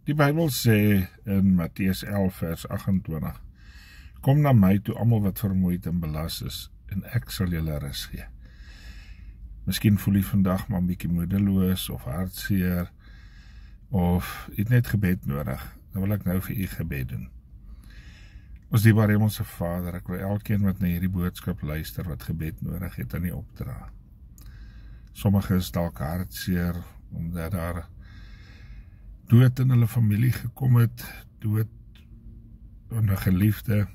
Die Bybel sê in Matteus 11 vers 28, kom na my toe almal wat vermoeid en belas is, en ek sal julle rus gee. Miskien voel jy vandag maar 'n bietjie moedeloos of hartseer, of jy het net gebed nodig. Dan wil ek nou vir u gebed doen. Ons dierbare Hemelse Vader, ek wil elkeen wat na hierdie boodskap luister, wat gebed nodig het, aan U opdra. Sommige is dalk hartseer, omdat daar dood in hulle familie gekom het, dood van 'n geliefde.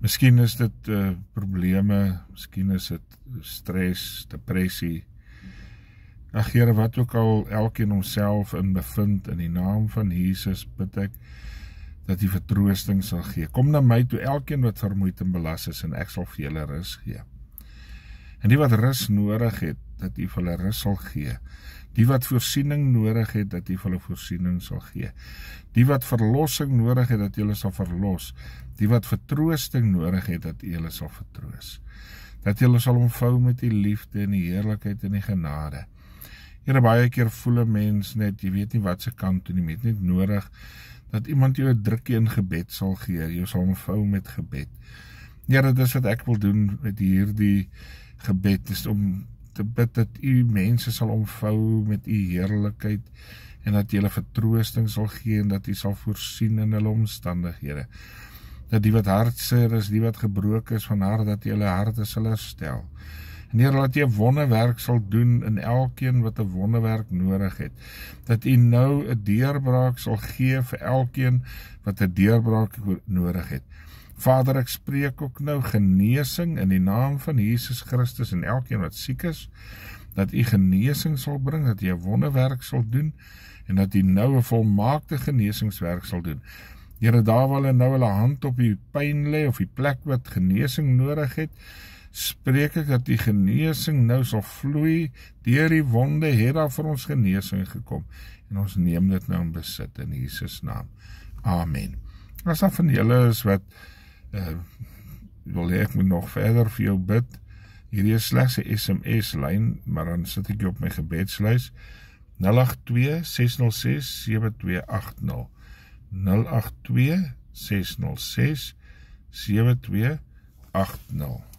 Miskien is dit probleme, miskien is dit stres, depressie. Ag Here, wat ook al elkeen homself in bevind, in die naam van Jesus bid ek dat U vertroosting sal gee. Kom na my toe, elkeen wat vermoeid en belas is, en ek sal vir julle rus gee. En die wat rus nodig het, dat U vir hulle rus sal gee. Die wat voorsiening nodig het, dat U vir hulle voorsiening sal gee. Die wat verlossing nodig het, dat U hulle sal verlos. Die wat vertroosting nodig het, dat U hulle sal vertroos. Dat U hulle sal omvou met die liefde en die heerlikheid en die genade. Here, baie keer voel 'n mens net, jy weet nie wat se kant toe nie, jy het net nodig dat iemand jou 'n drukkie in gebed sal gee, jou sal omvou met gebed. Here, dis wat ek wil doen met hierdie gebed, is om te bid dat U mense sal omvou met U heerlikheid, en dat U hulle vertroosting sal gee, en dat U sal voorsien in hulle omstandighede. Dat die wat hartseer is, die wat gebroken is van hart, dat U hulle harte sal herstel. En Here, dat U 'n wonderwerk sal doen in elkeen wat 'n wonderwerk nodig het. Dat U nou 'n deurbraak sal gee vir elkeen wat 'n deurbraak nodig het. Vader, ek spreek ook nou genesing in die naam van Jesus Christus en elkeen wat siek is, dat U genesing sal bring, dat U 'n wonderwerk sal doen, en dat U nou 'n volmaakte genesingswerk sal doen. Here, daar waar hulle nou hulle hand op die pyn lê, of die plek wat genesing nodig het, spreek ek dat die genesing nou sal vloei, deur die wonde het daar vir ons genesing gekom, en ons neem dit nou in besit, in Jesus naam. Amen. As daar van julle is wat, wil ek moet nog verder vir jou bid, hierdie is slegs 'n SMS-lyn, maar dan sit ek jou op my gebedslys, 082-606-7280, 082-606-7280.